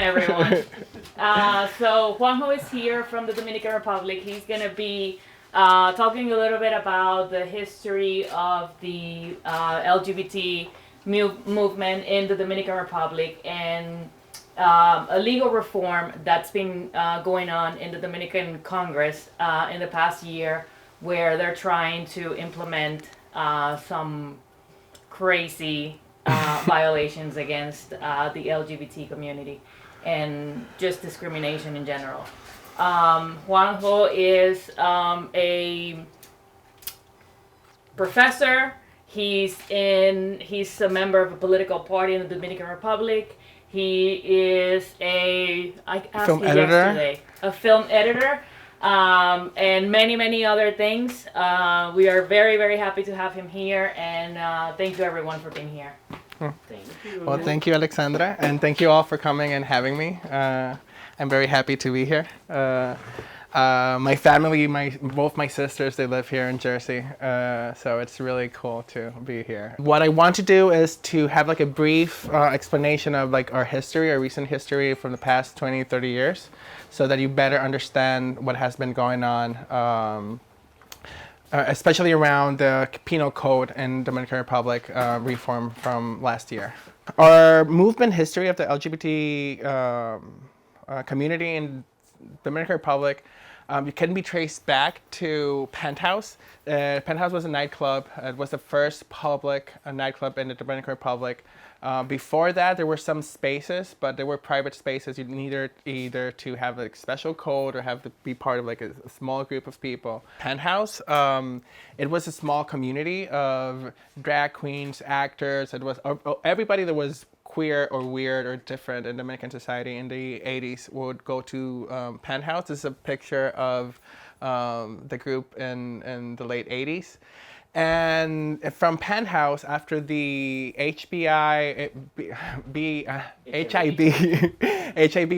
everyone. So Juanjo is here from the Dominican Republic. He's going to be talking a little bit about the history of the LGBT movement in the Dominican Republic and a legal reform that's been going on in the Dominican Congress in the past year, where they're trying to implement some crazy violations against the LGBT community and just discrimination in general. Juanjo is a professor. He's a member of a political party in the Dominican Republic. He is a film editor, and many other things. We are very happy to have him here, and thank you everyone for being here. Thank you. Well, thank you, Alexandra, and thank you all for coming and having me. I'm very happy to be here. My family, both my sisters, they live here in Jersey, so it's really cool to be here. What I want to do is to have like a brief explanation of like our history, our recent history from the past 20, 30 years, so that you better understand what has been going on, especially around the penal code in Dominican Republic reform from last year. Our movement history of the LGBT community in Dominican Republic it can be traced back to Penthouse. Penthouse was a nightclub. It was the first public nightclub in the Dominican Republic. Before that, there were some spaces, but they were private spaces. You needed either to have a special code or have to be part of like a small group of people. Penthouse, it was a small community of drag queens, actors. It was everybody that was queer or weird or different in Dominican society in the 80s would go to Penthouse. This is a picture of the group in the late 80s. And from Penthouse, after the HIV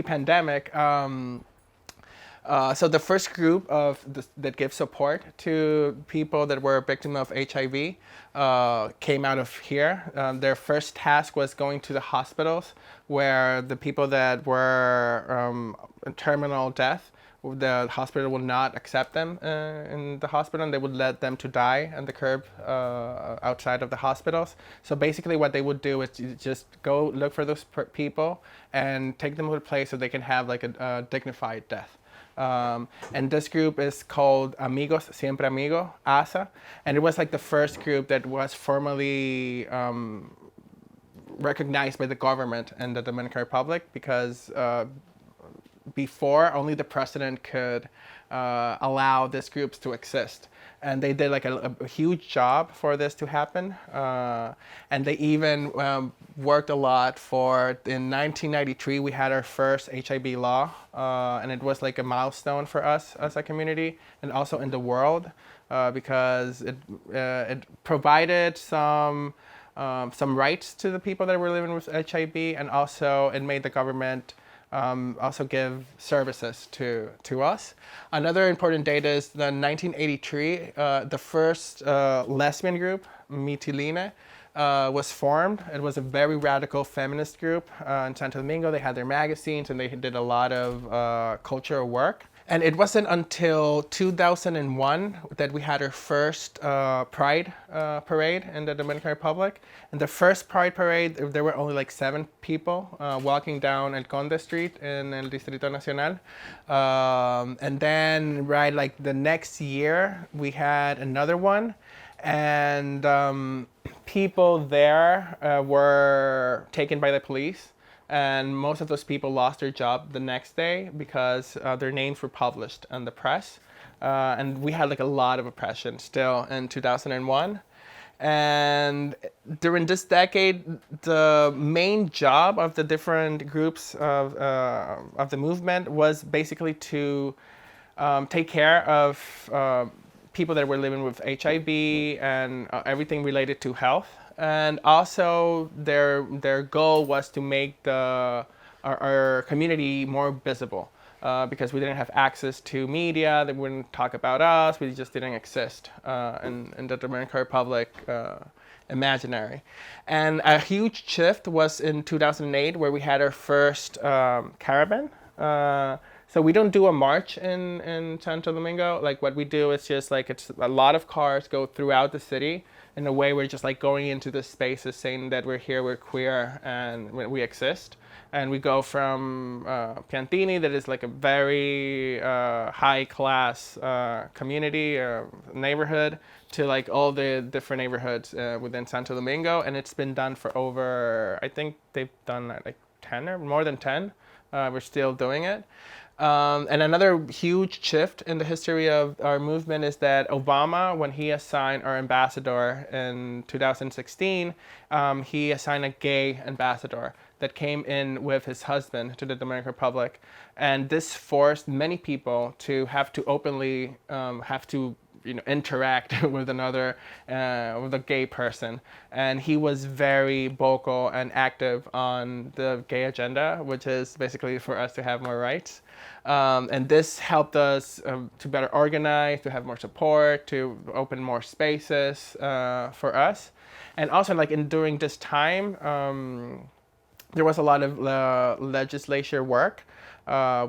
pandemic, so the first group that gives support to people that were victims of HIV came out of here. Their first task was going to the hospitals where the people that were in terminal death, the hospital would not accept them in the hospital, and they would let them to die on the curb outside of the hospitals. So basically what they would do is just go look for those people and take them to a place so they can have like a dignified death. And this group is called Amigos Siempre Amigo, ASA, and it was like the first group that was formally recognized by the government in the Dominican Republic, because before only the president could allow these groups to exist. And they did like a huge job for this to happen. And they even worked a lot in 1993, we had our first HIV law. And it was like a milestone for us as a community and also in the world, because it provided some rights to the people that were living with HIV, and also it made the government also give services to us. Another important date is the 1983, the first lesbian group, Mitilene, was formed. It was a very radical feminist group in Santo Domingo. They had their magazines and they did a lot of cultural work. And it wasn't until 2001 that we had our first Pride parade in the Dominican Republic. And the first Pride parade, there were only like 7 people walking down El Conde Street in El Distrito Nacional. And then, right, like the next year, we had another one. And people there were taken by the police. And most of those people lost their job the next day because their names were published in the press. And we had like a lot of oppression still in 2001. And during this decade, the main job of the different groups of the movement was basically to take care of people that were living with HIV and everything related to health. And also their goal was to make our community more visible, because we didn't have access to media. They wouldn't talk about us. We just didn't exist in the Dominican Republic imaginary. And a huge shift was in 2008, where we had our first caravan. So we don't do a march in Santo Domingo. Like what we do is just like it's a lot of cars go throughout the city. In a way, we're just like going into the spaces, saying that we're here, we're queer, and we exist. And we go from Piantini, that is like a very high class community neighborhood, to like all the different neighborhoods within Santo Domingo. And it's been done for over, I think they've done like 10 or more than 10. We're still doing it. And another huge shift in the history of our movement is that Obama, when he assigned our ambassador in 2016, he assigned a gay ambassador that came in with his husband to the Dominican Republic. And this forced many people to have to openly interact with another, with a gay person. And he was very vocal and active on the gay agenda, which is basically for us to have more rights. And this helped us to better organize, to have more support, to open more spaces for us. And also, like during this time, there was a lot of legislature work.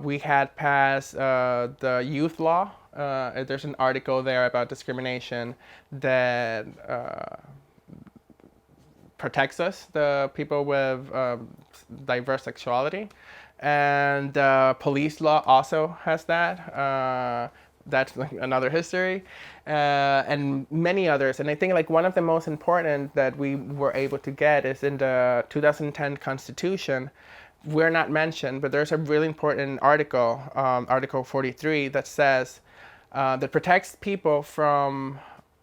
We had passed the youth law. There's an article there about discrimination that protects us, the people with diverse sexuality. And police law also has that. That's like another history, and many others. And I think like one of the most important that we were able to get is in the 2010 Constitution. We're not mentioned, but there's a really important article, Article 43, that says that protects people from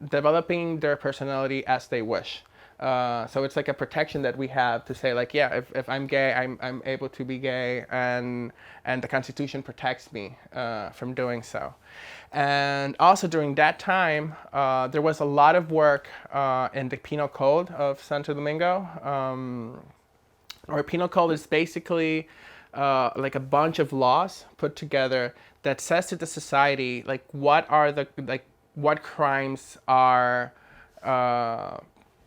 developing their personality as they wish. So it's like a protection that we have to say like, yeah, if I'm gay, I'm able to be gay, and the Constitution protects me from doing so. And also during that time, there was a lot of work in the Penal Code of Santo Domingo. Our Penal Code is basically like a bunch of laws put together that says to the society like what crimes are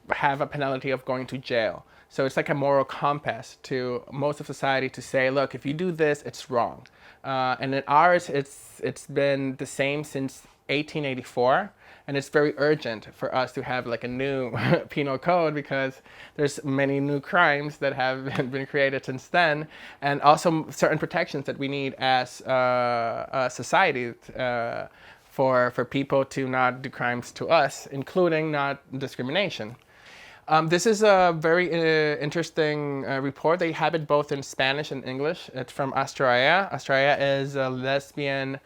have a penalty of going to jail. So it's like a moral compass to most of society to say, look, if you do this, it's wrong. And in ours, it's been the same since 1884, and it's very urgent for us to have like a new penal code because there's many new crimes that have been created since then, and also certain protections that we need as a society for people to not do crimes to us, including not discrimination. This is a very interesting report. They have it both in Spanish and English. It's from Astraea. Astraea is a lesbian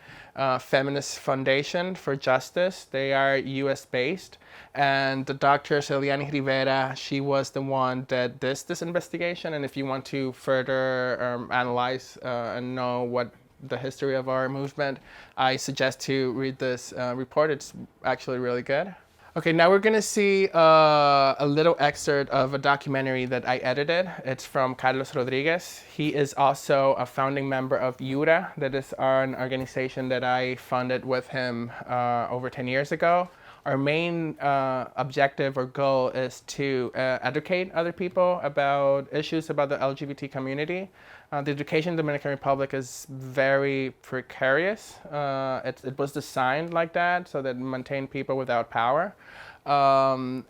feminist foundation for justice. They are US based. And the Dr. Celiani Rivera, she was the one that did this investigation. And if you want to further analyze and know what the history of our movement, I suggest to read this report. It's actually really good. Okay, now we're gonna see a little excerpt of a documentary that I edited. It's from Carlos Rodriguez. He is also a founding member of URA, that is an organization that I funded with him over 10 years ago. Our main objective or goal is to educate other people about issues about the LGBT community. The education in the Dominican Republic is very precarious. It was designed like that so that it maintained people without power. So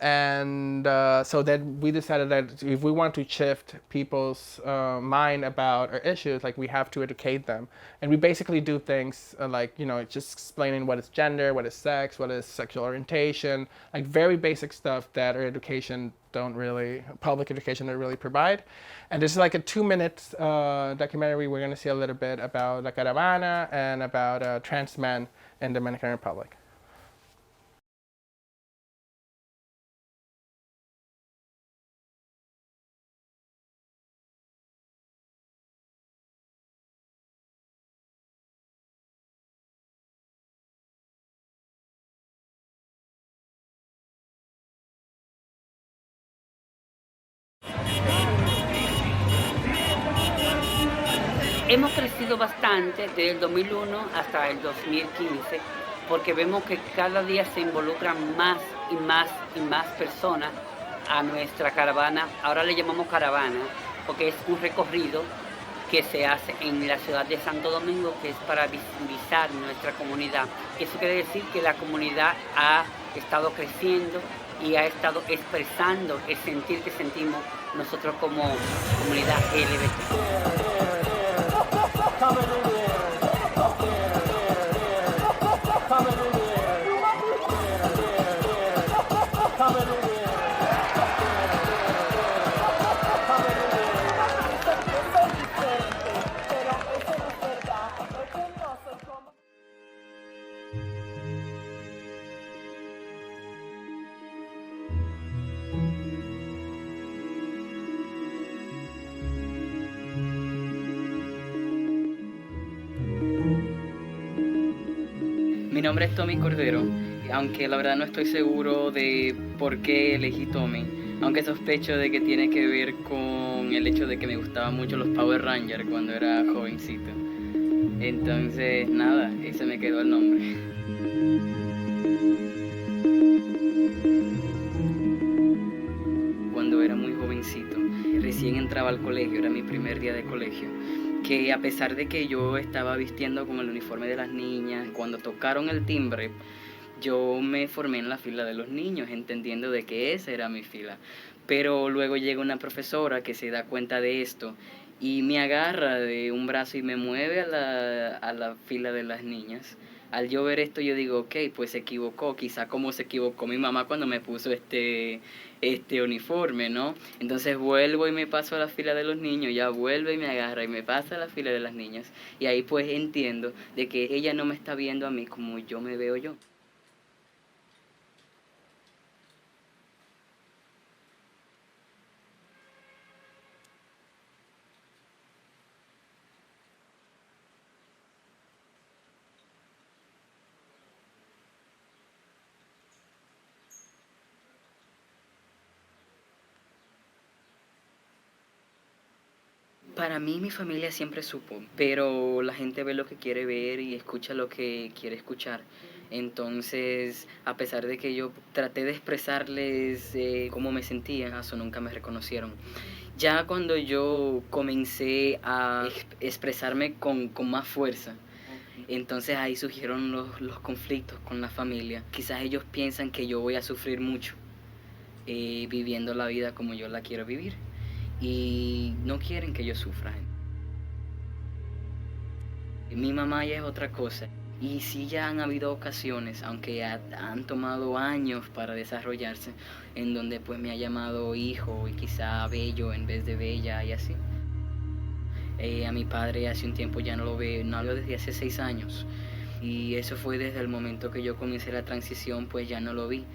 that we decided that if we want to shift people's mind about our issues, like we have to educate them. And we basically do things like, just explaining what is gender, what is sex, what is sexual orientation, like very basic stuff that our public education don't really provide. And this is like a 2-minute documentary. We're gonna see a little bit about La Caravana and about trans men in the Dominican Republic. Hemos crecido bastante desde el 2001 hasta el 2015 porque vemos que cada día se involucran más y más y más personas a nuestra caravana. Ahora le llamamos caravana porque es un recorrido que se hace en la ciudad de Santo Domingo, que es para visibilizar nuestra comunidad. Eso quiere decir que la comunidad ha estado creciendo y ha estado expresando el sentir que sentimos nosotros como comunidad LGBT. Mi nombre es Tommy Cordero, aunque la verdad no estoy seguro de por qué elegí Tommy, aunque sospecho de que tiene que ver con el hecho de que me gustaban mucho los Power Rangers cuando era jovencito. Entonces, nada, ese me quedó el nombre. Cuando era muy jovencito, recién entraba al colegio, era mi primer día de colegio, que a pesar de que yo estaba vistiendo con el uniforme de las niñas, cuando tocaron el timbre, yo me formé en la fila de los niños, entendiendo de que esa era mi fila. Pero luego llega una profesora que se da cuenta de esto y me agarra de un brazo y me mueve a la fila de las niñas. Al yo ver esto, yo digo, ok, pues se equivocó, quizá como se equivocó mi mamá cuando me puso este uniforme, ¿no? Entonces vuelvo y me paso a la fila de los niños, ya vuelve y me agarra y me pasa a la fila de las niñas. Y ahí pues entiendo de que ella no me está viendo a mí como yo me veo yo. Para mí mi familia siempre supo, pero la gente ve lo que quiere ver y escucha lo que quiere escuchar. Entonces, a pesar de que yo traté de expresarles cómo me sentía, eso nunca me reconocieron. Ya cuando yo comencé a expresarme con más fuerza, entonces ahí surgieron los conflictos con la familia. Quizás ellos piensan que yo voy a sufrir mucho viviendo la vida como yo la quiero vivir. Y no quieren que yo sufra. Mi mamá ya es otra cosa. Y sí ya han habido ocasiones, aunque han tomado años para desarrollarse, en donde pues me ha llamado hijo y quizá bello en vez de bella y así. A mi padre hace un tiempo ya no lo veo, no lo desde hace 6 años. Y eso fue desde el momento que yo comencé la transición, pues ya no lo vi.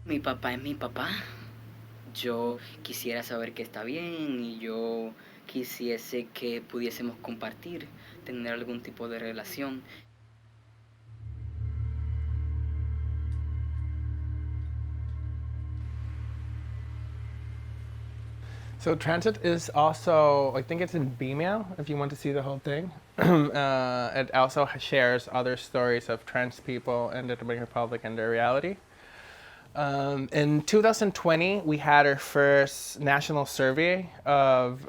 Mi papá es mi papá. Yo quisiera saber que está bien y yo quisiese que pudiésemos compartir, tener algún tipo de relación. So transit is also, I think it's in Vimeo, if you want to see the whole thing. It also shares other stories of trans people in the Dominican Republic and their reality. In 2020, we had our first national survey of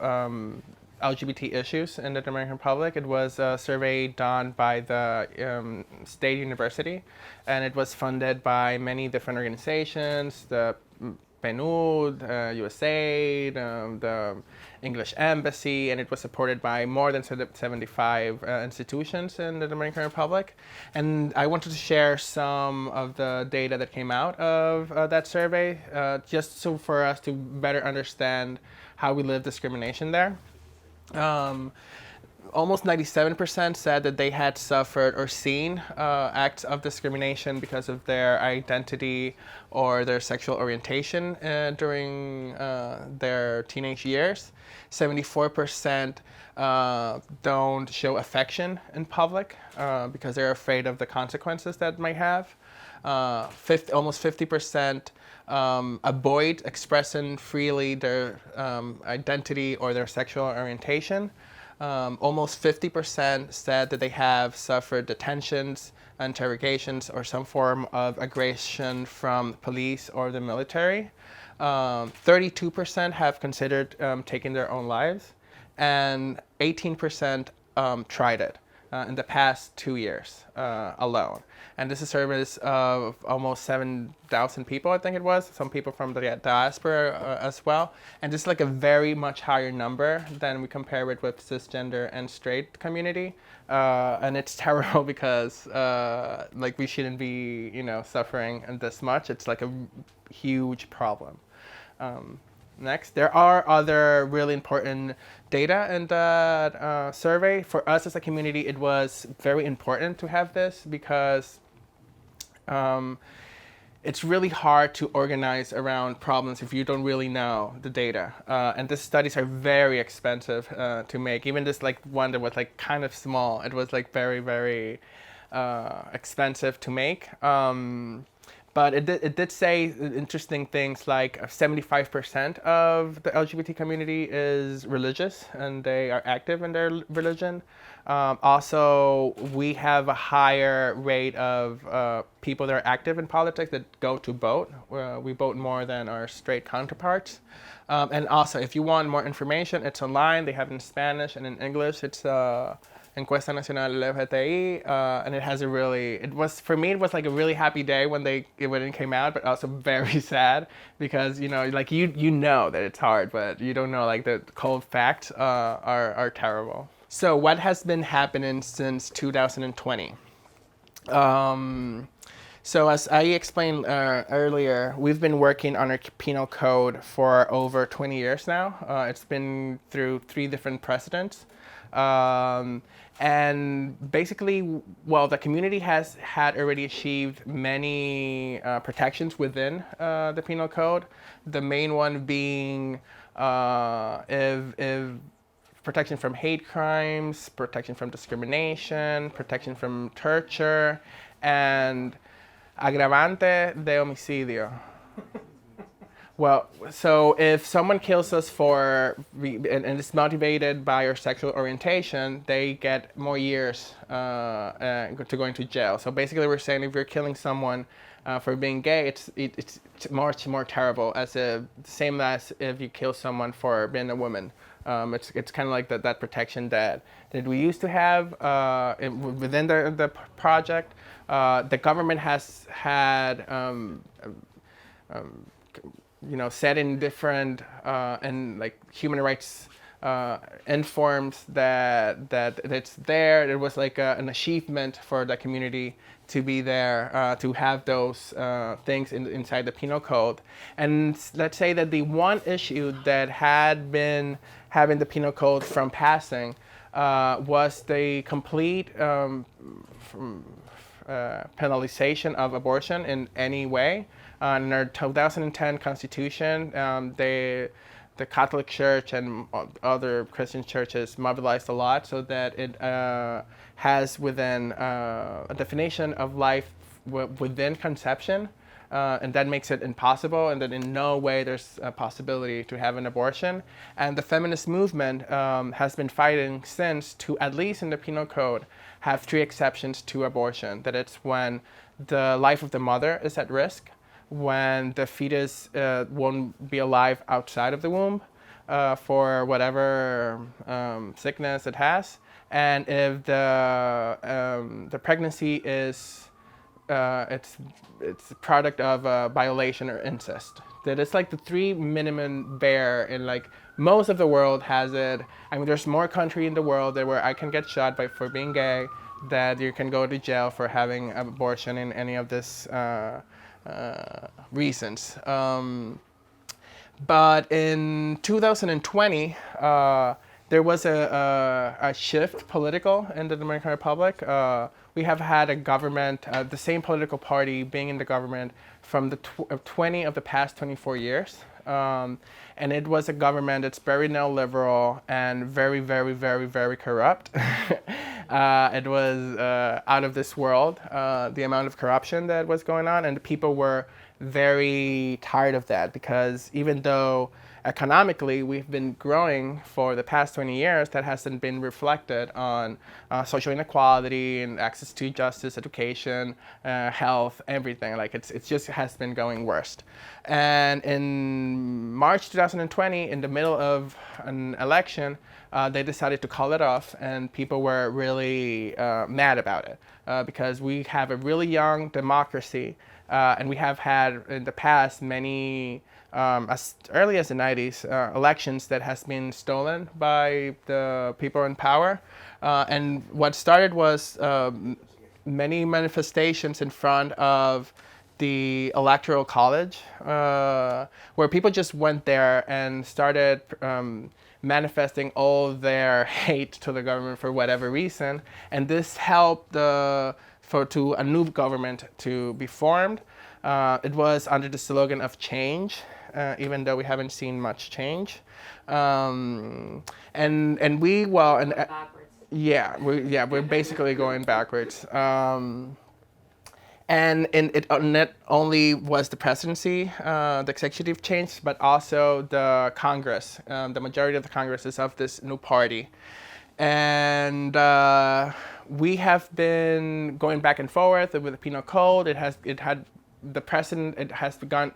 LGBT issues in the Dominican Republic. It was a survey done by the State University, and it was funded by many different organizations, the PNUD, USAID, the English Embassy, and it was supported by more than 75 institutions in the Dominican Republic. And I wanted to share some of the data that came out of that survey, just so for us to better understand how we live discrimination there. Almost 97% said that they had suffered or seen acts of discrimination because of their identity or their sexual orientation during their teenage years. 74% don't show affection in public because they're afraid of the consequences that might have. Almost 50% avoid expressing freely their identity or their sexual orientation. Almost 50% said that they have suffered detentions, interrogations, or some form of aggression from police or the military. 32% have considered taking their own lives, and 18% tried it in the past 2 years alone. And this is a service of almost 7,000 people, I think it was, some people from the diaspora as well. And this is like a very much higher number than we compare it with cisgender and straight community. And it's terrible because like we shouldn't be, suffering this much. It's like a huge problem. Next, there are other really important data in that survey. For us as a community, it was very important to have this because it's really hard to organize around problems if you don't really know the data. And these studies are very expensive to make. Even this one that was kind of small, it was very, very expensive to make. But it did say interesting things like 75% of the LGBT community is religious and they are active in their religion. Also, we have a higher rate of people that are active in politics that go to vote. We vote more than our straight counterparts. And also, if you want more information, it's online. They have it in Spanish and in English. It's Encuesta Nacional LGBTI, and it has for me, it was like a really happy day when it came out, but also very sad because, you know that it's hard, but you don't know the cold facts are terrible. So what has been happening since 2020? So as I explained earlier, we've been working on our penal code for over 20 years now. It's been through 3 different presidents. And basically, the community had already achieved many protections within the penal code. The main one being if protection from hate crimes, protection from discrimination, protection from torture, and agravante de homicidio. Well, so if someone kills us and it's motivated by our sexual orientation, they get more years to going to jail. So basically, we're saying if you're killing someone for being gay, it's much more terrible, same as if you kill someone for being a woman. It's kind of like that protection that we used to have within the project. The government has had set in different and human rights informs that it's there. It was an achievement for the community to be there, to have those things inside the penal code. And let's say that the one issue that had been having the penal code from passing was the complete penalization of abortion in any way. In our 2010 Constitution, the Catholic Church and other Christian churches mobilized a lot so that it has within a definition of life within conception, and that makes it impossible, and that in no way there's a possibility to have an abortion. And the feminist movement has been fighting since to, at least in the penal code, have 3 exceptions to abortion. That it's when the life of the mother is at risk, when the fetus won't be alive outside of the womb for whatever sickness it has, and if the pregnancy is it's a product of violation or incest. That it's the 3 minimum bare in most of the world has it. I mean, there's more country in the world where I can get shot for being gay, that you can go to jail for having abortion in any of this reasons. But in 2020, there was a shift political in the Dominican Republic. We have had a government, the same political party being in the government from the 20 of the past 24 years. And it was a government that's very neoliberal and very, very, very, very corrupt. It was out of this world, the amount of corruption that was going on, and the people were very tired of that, because even though economically we've been growing for the past 20 years, that hasn't been reflected on social inequality and access to justice, education, health, everything. Like it's just has been going worse. And in March 2020, in the middle of an election, they decided to call it off, and people were really mad about it because we have a really young democracy, and we have had in the past many, as early as the 90s, elections that has been stolen by the people in power. And what started was many manifestations in front of the Electoral College, where people just went there and started manifesting all their hate to the government for whatever reason, and this helped to a new government to be formed. It was under the slogan of change, even though we haven't seen much change. And we Backwards. we're basically going backwards. And it not only was the presidency, the executive change, but also the Congress. The majority of the Congress is of this new party. And we have been going back and forth with the Penal Code. It has gone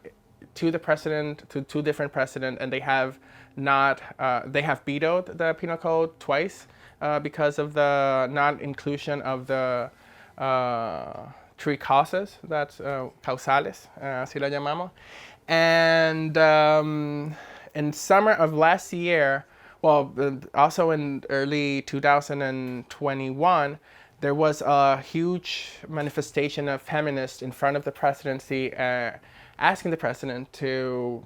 to the president, to two different presidents, and they have vetoed the Penal Code twice because of the non-inclusion of the three causes, that's causales, así lo llamamos. And in summer of last year, also in early 2021, there was a huge manifestation of feminists in front of the presidency asking the president to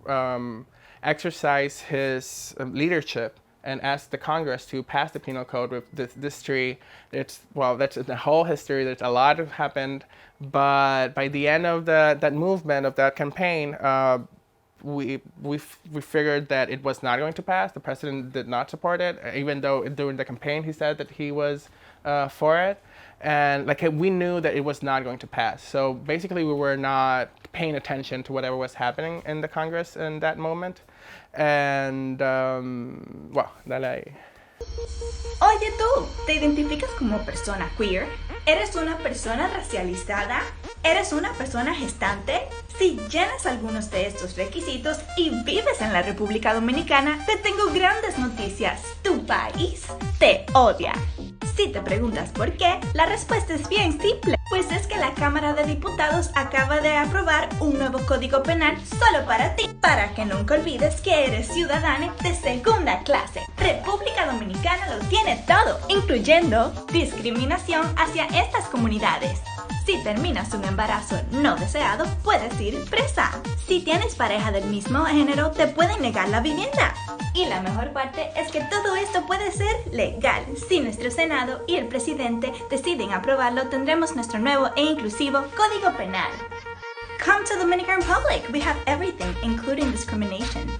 exercise his leadership and ask the Congress to pass the Penal Code with this three. That's the whole history. There's a lot that happened, but by the end of that movement, of that campaign, we figured that it was not going to pass. The president did not support it, even though during the campaign he said that he was for it. And we knew that it was not going to pass. So basically we were not paying attention to whatever was happening in the Congress in that moment. And, dale ahí. Oye tú, ¿te identificas como persona queer? ¿Eres una persona racializada? ¿Eres una persona gestante? Si llenas algunos de estos requisitos y vives en la República Dominicana, te tengo grandes noticias. Tu país te odia. Si te preguntas por qué, la respuesta es bien simple, pues es que la Cámara de Diputados acaba de aprobar un nuevo código penal solo para ti, para que nunca olvides que eres ciudadano de segunda clase. República Dominicana lo tiene todo, incluyendo discriminación hacia estas comunidades. Si terminas un embarazo no deseado, puedes ir presa. Si tienes pareja del mismo género, te pueden negar la vivienda. Y la mejor parte es que todo esto puede ser legal. Si nuestro Senado y el presidente deciden aprobarlo, tendremos nuestro nuevo e inclusivo Código Penal. Come to the Dominican Republic. We have everything, including discrimination.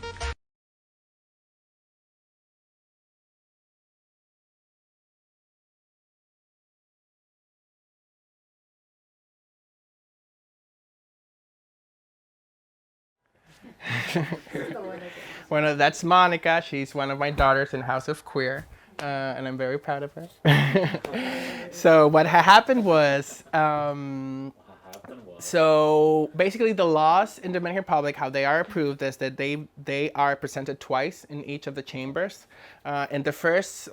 Well, that's Monica. She's one of my daughters in House of Cuir, and I'm very proud of her. So what happened was, so basically the laws in the Dominican Republic, how they are approved is that they are presented twice in each of the chambers. In the first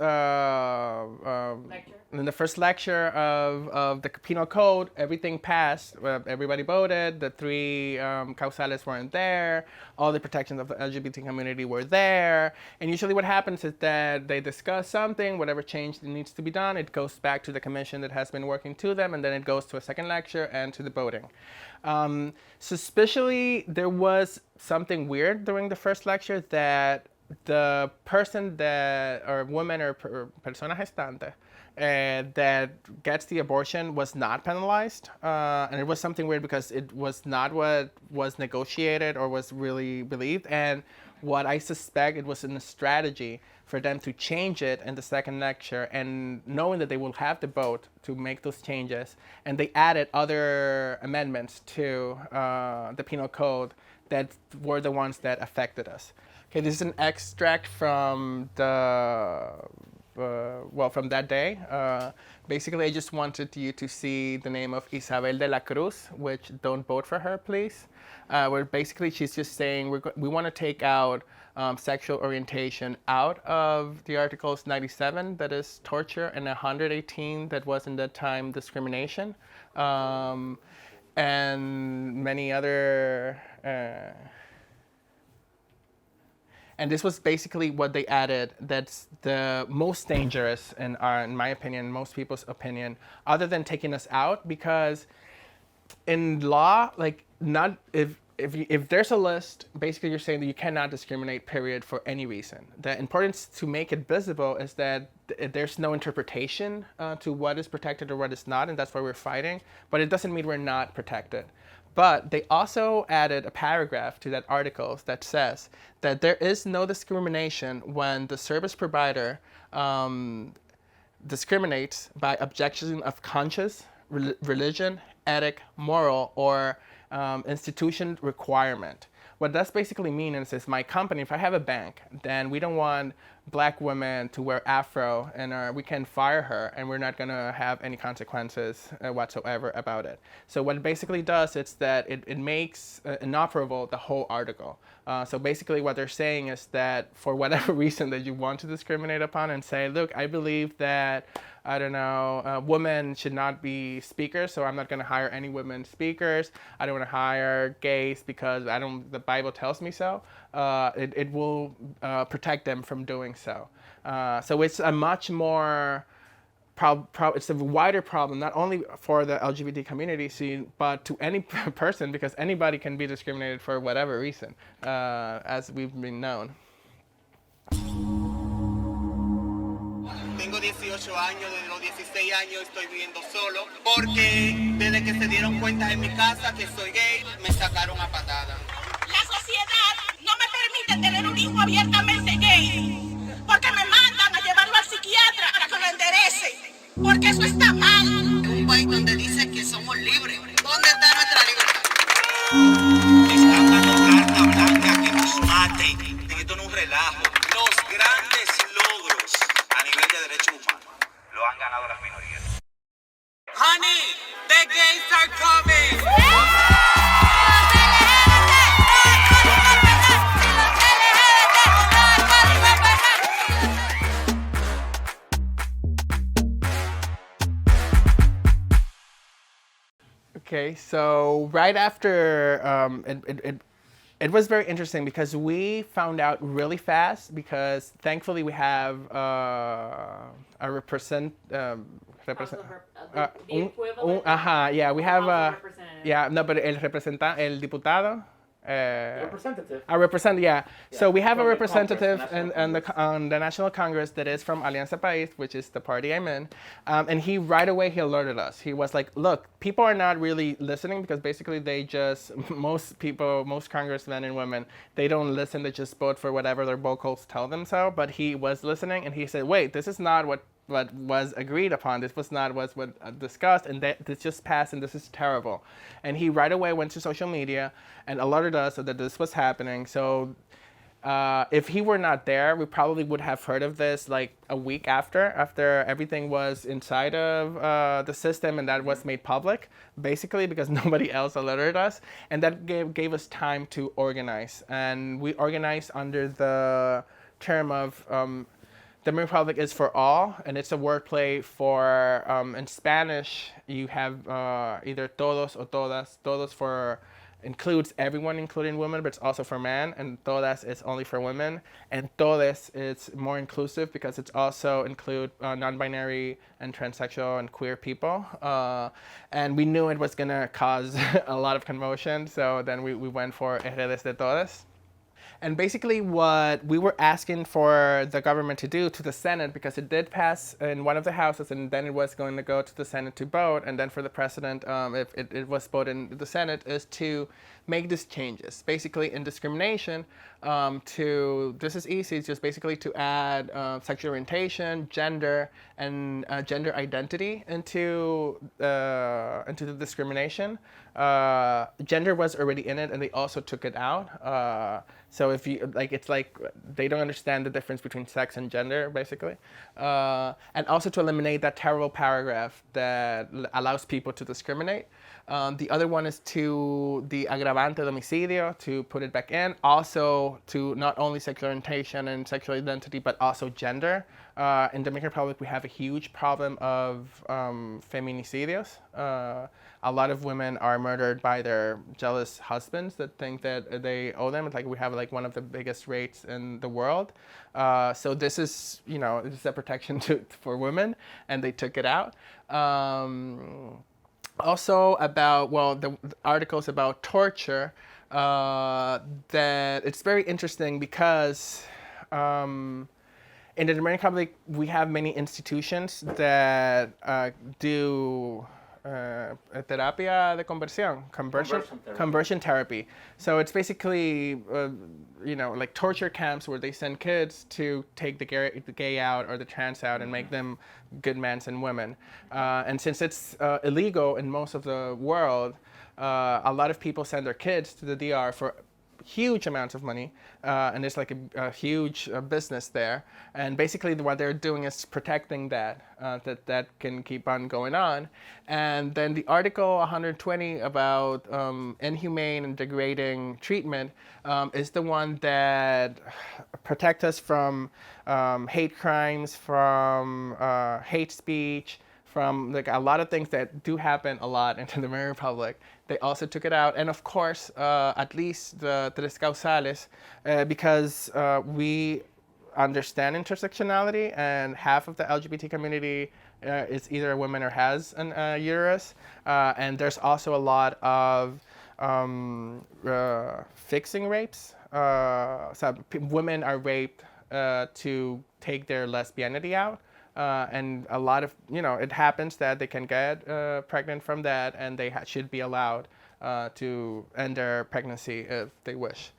lecture of the Penal Code, everything passed. Everybody voted. The three causales weren't there. All the protections of the LGBT community were there. And usually what happens is that they discuss something, whatever change needs to be done, it goes back to the commission that has been working to them, and then it goes to a second lecture and to the voting. Suspiciously, there was something weird during the first lecture, that the person that, or woman or persona gestante, that gets the abortion was not penalized. And it was something weird because it was not what was negotiated or was really believed. And what I suspect it was in a strategy for them to change it in the second lecture, and knowing that they will have the vote to make those changes. And they added other amendments to the penal code that were the ones that affected us. Okay, this is an extract from from that day. Basically, I just wanted you to see the name of Isabel de la Cruz, which don't vote for her, please. Where basically she's just saying we want to take out sexual orientation out of the Articles 97, that is torture, and 118, that was in that time discrimination, and many other. And this was basically what they added. That's the most dangerous in my opinion, most people's opinion, other than taking us out, because in law, like, not if there's a list, basically you're saying that you cannot discriminate, period, for any reason. The importance to make it visible is that there's no interpretation to what is protected or what is not, and that's why we're fighting. But it doesn't mean we're not protected. But they also added a paragraph to that article that says that there is no discrimination when the service provider discriminates by objection of conscience, religion, ethic, moral, or institution requirement. What that's basically means is my company, if I have a bank, then we don't want black women to wear afro, and we can fire her, and we're not going to have any consequences whatsoever about it. So what it basically does is that it makes inoperable the whole article. So basically what they're saying is that for whatever reason that you want to discriminate upon and say, look, I believe that, I don't know, women should not be speakers, so I'm not going to hire any women speakers. I don't want to hire gays because the Bible tells me so. It will protect them from doing so. So it's a much more, it's a wider problem, not only for the LGBT community, but to any person, because anybody can be discriminated for whatever reason, as we've been known. Tengo 18 años, desde los 16 años estoy viviendo solo, porque desde que se dieron cuenta en mi casa que soy gay, me sacaron a patada. La sociedad no me permite tener un hijo abiertamente gay, porque me mandan a llevarlo al psiquiatra para que lo enderece, porque eso está mal. Un país donde dice que somos libres. ¿Dónde está nuestra libertad? Están dando carta blanca que nos maten. Esto no es un relajo. Los grandes logros a nivel de derechos humanos lo han ganado las minorías. Honey, the gays are coming. Okay, so right after it was very interesting because we found out really fast, because thankfully we have a we have but el diputado. Representative. A representative, yeah. So we have a representative on the National Congress that is from Alianza País, which is the party I'm in. And he right away, he alerted us. He was like, look, people are not really listening, because basically most congressmen and women, they don't listen, they just vote for whatever their vocals tell them so. But he was listening, and he said, wait, this is not what was agreed upon. This was not what discussed, and this just passed, and this is terrible. And he right away went to social media and alerted us that this was happening. So if he were not there, we probably would have heard of this like a week after everything was inside of the system and that was made public, basically because nobody else alerted us. And that gave us time to organize. And we organized under the term of the Dominican Republic is for all, and it's a wordplay for, in Spanish, you have either todos or todas. Todos includes everyone, including women, but it's also for men, and todas is only for women, and todes is more inclusive because it's also include non-binary and transsexual and queer people. And we knew it was gonna cause a lot of commotion, so then we went for redes de todas. And basically what we were asking for the government to do to the Senate, because it did pass in one of the houses and then it was going to go to the Senate to vote, and then for the president, if it was voted in the Senate, is to make these changes. Basically in discrimination, this is easy, it's just basically to add sexual orientation, gender, and gender identity into the discrimination. Gender was already in it, and they also took it out. So if you it's like they don't understand the difference between sex and gender, basically. And also to eliminate that terrible paragraph that allows people to discriminate. The other one is to the agravante de homicidio, to put it back in. Also to not only sexual orientation and sexual identity, but also gender. In Dominican Republic, we have a huge problem of feminicidios. A lot of women are murdered by their jealous husbands that think that they owe them. It's like we have like one of the biggest rates in the world. So this is, this is a protection for women, and they took it out. Also about, the articles about torture, that it's very interesting because in the Dominican Republic, we have many institutions that do terapia de conversion therapy. So it's basically, like torture camps where they send kids to take the gay out or the trans out and make them good men and women. And since it's illegal in most of the world, a lot of people send their kids to the DR for huge amounts of money, and there's like a huge business there. And basically what they're doing is protecting that can keep on going on. And then the Article 120 about inhumane and degrading treatment is the one that protects us from hate crimes, from hate speech, from like a lot of things that do happen a lot in the Dominican Republic. They also took it out. And of course, at least the tres causales, because we understand intersectionality, and half of the LGBT community is either a woman or has an uterus. And there's also a lot of fixing rapes. So women are raped to take their lesbianity out. And a lot of, it happens that they can get pregnant from that, and they should be allowed to end their pregnancy if they wish.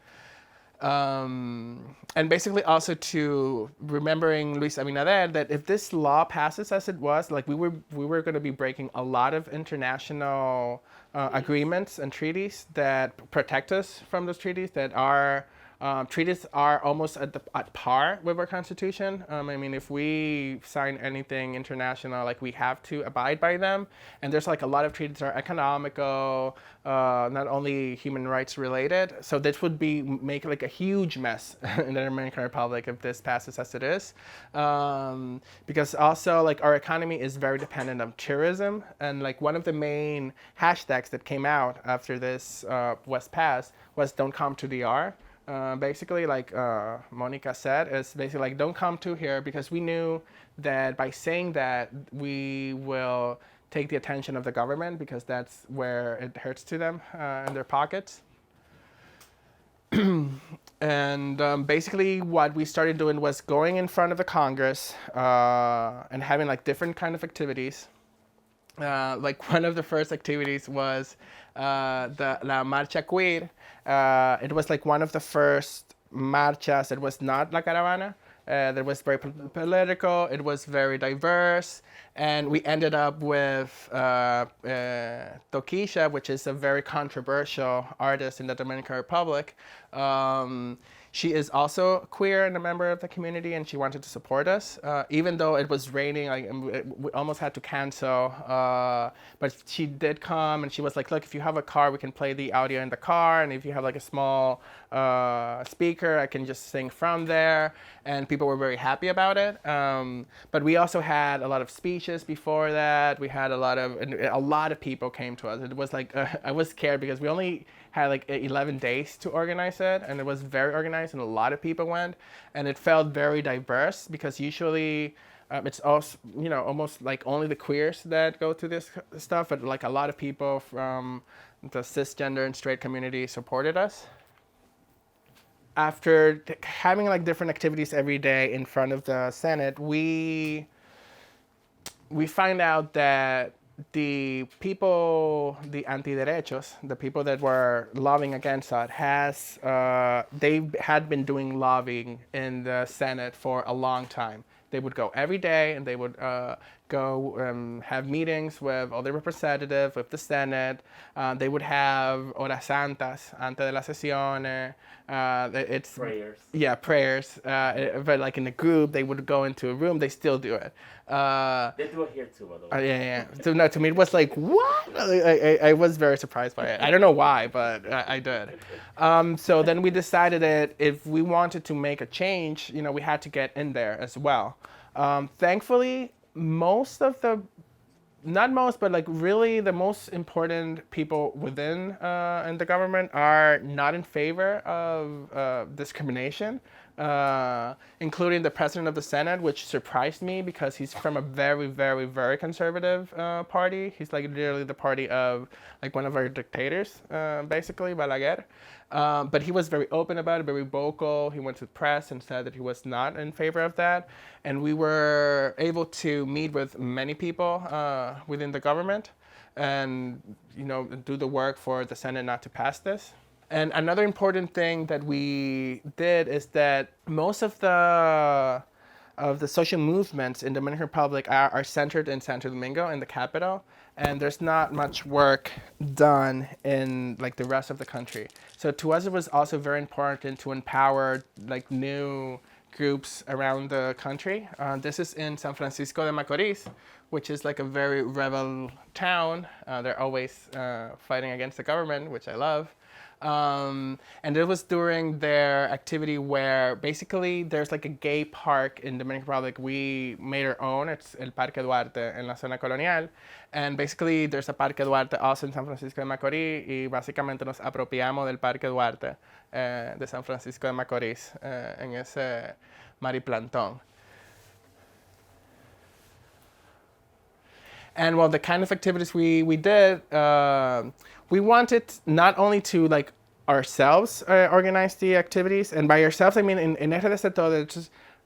And basically also to remembering Luis Abinader, that if this law passes as it was, like we were going to be breaking a lot of international agreements and treaties that protect us from those treaties, that are treaties are almost at par with our Constitution. I mean, if we sign anything international, like we have to abide by them. And there's like a lot of treaties that are economical, not only human rights related. So this would make like a huge mess in the Dominican Republic if this passes as it is. Because also like our economy is very dependent on tourism. And like one of the main hashtags that came out after this was passed was "Don't come to DR." Basically, like Monica said, is basically like, don't come to here, because we knew that by saying that, we will take the attention of the government, because that's where it hurts to them in their pockets. And basically what we started doing was going in front of the Congress and having like different kind of activities. Like one of the first activities was the La Marcha Cuir. It was like one of the first marchas. It was not La Caravana. That was very political. It was very diverse. And we ended up with Toquisha, which is a very controversial artist in the Dominican Republic. She is also queer and a member of the community, and she wanted to support us. Even though it was raining, we almost had to cancel. But she did come, and she was like, look, if you have a car, we can play the audio in the car. And if you have like a small speaker, I can just sing from there. And people were very happy about it. But we also had a lot of speeches before that. We had a lot of people came to us. It was like, I was scared because we only had like 11 days to organize it, and it was very organized, and a lot of people went, and it felt very diverse, because usually it's also, almost like only the queers that go to this stuff, but like a lot of people from the cisgender and straight community supported us. after having like different activities every day in front of the Senate, we find out that the people, the anti-derechos, the people that were lobbying against that, they had been doing lobbying in the Senate for a long time. They would go every day, and they would go have meetings with all the representatives, with the Senate. They would have horas santas antes de las sesiones. It's Prayers. Yeah, prayers. But like in a group, they would go into a room. They still do it. They do it here too, by the way. Yeah. So no, to me it was like, what? I was very surprised by it. I don't know why, but I did. So then we decided that if we wanted to make a change, we had to get in there as well. Thankfully, not most, but like really the most important people within in the government are not in favor of discrimination, including the president of the Senate, which surprised me because he's from a very, very, very conservative party. He's like literally the party of like one of our dictators, basically, Balaguer. But he was very open about it, very vocal. He went to the press and said that he was not in favor of that. And we were able to meet with many people within the government and, do the work for the Senate not to pass this. And another important thing that we did is that most of the social movements in the Dominican Republic are centered in Santo Domingo, in the capital, and there's not much work done in like the rest of the country. So to us, it was also very important to empower like new groups around the country. This is in San Francisco de Macorís, which is like a very rebel town. They're always fighting against the government, which I love. And it was during their activity where basically there's like a gay park in Dominican Republic. We made our own. It's El Parque Duarte en la zona colonial. And basically there's a Parque Duarte also in San Francisco de Macorís. Y básicamente nos apropiamos del Parque Duarte de San Francisco de Macorís en ese mariplantón. And well, the kind of activities we did, we wanted not only to like ourselves organize the activities, and by ourselves I mean in RDC Todo,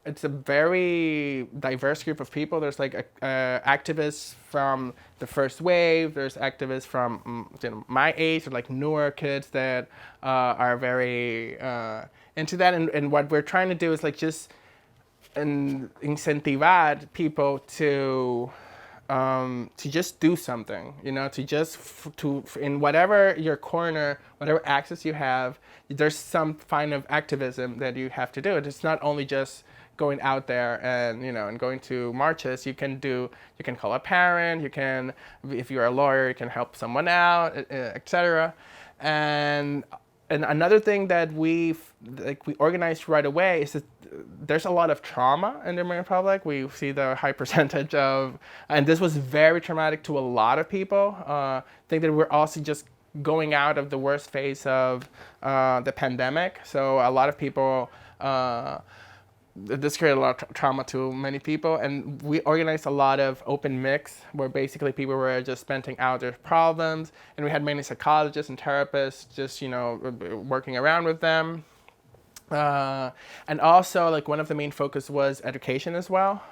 it's a very diverse group of people. There's like activists from the first wave. There's activists from my age, or like newer kids that are very into that. And what we're trying to do is like just incentivar people to just do something, to just in whatever your corner, whatever access you have, there's some kind of activism that you have to do. It's not only just going out there and and going to marches. You can call a parent. You can, if you're a lawyer, you can help someone out, etc. And another thing that we organized right away is that there's a lot of trauma in the Dominican Republic. We see the high percentage of, and this was very traumatic to a lot of people. I think that we're also just going out of the worst phase of the pandemic. So a lot of people, this created a lot of trauma to many people. And we organized a lot of open mix where basically people were just venting out their problems. And we had many psychologists and therapists just, working around with them. And also, like, one of the main focus was education as well.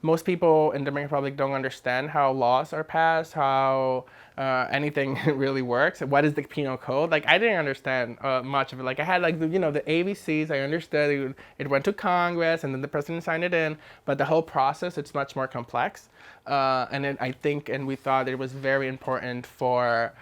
Most people in the Dominican Republic don't understand how laws are passed, how anything really works. What is the penal code? Like, I didn't understand much of it. Like, I had like the ABCs. I understood it went to Congress and then the president signed it in. But the whole process, it's much more complex. And then we thought it was very important for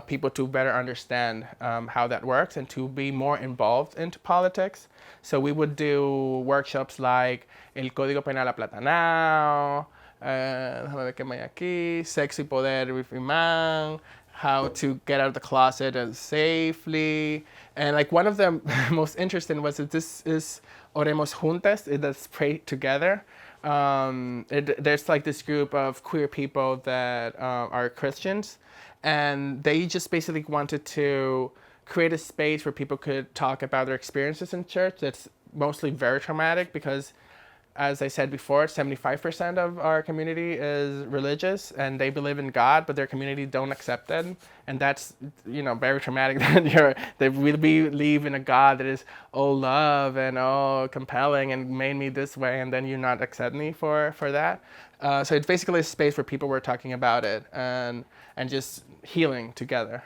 people to better understand how that works and to be more involved into politics. So we would do workshops like El Código Penal Aplatanado, déjame ver qué hay aquí, Sexo y Poder with Imán, how to get out of the closet safely. And like one of the most interesting was that this is Oremos Juntas, that's Pray Together. There's like this group of queer people that are Christians, and they just basically wanted to create a space where people could talk about their experiences in church that's mostly very traumatic, because as I said before, 75% of our community is religious and they believe in God, but their community don't accept them. And that's, very traumatic that they really believe in a God that is all love and all compelling and made me this way, and then you not accept me for that. So it's basically a space where people were talking about it and just healing together.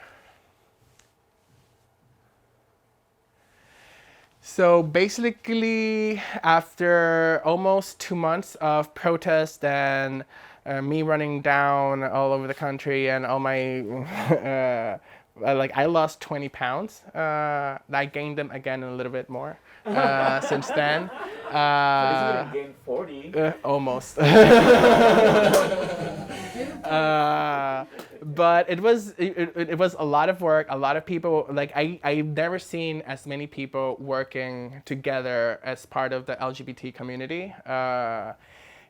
So basically, after almost 2 months of protest and me running down all over the country and all my, I lost 20 pounds. I gained them again a little bit more since then. But you gained 40. Almost. But it was a lot of work. A lot of people, I've never seen as many people working together as part of the LGBT community.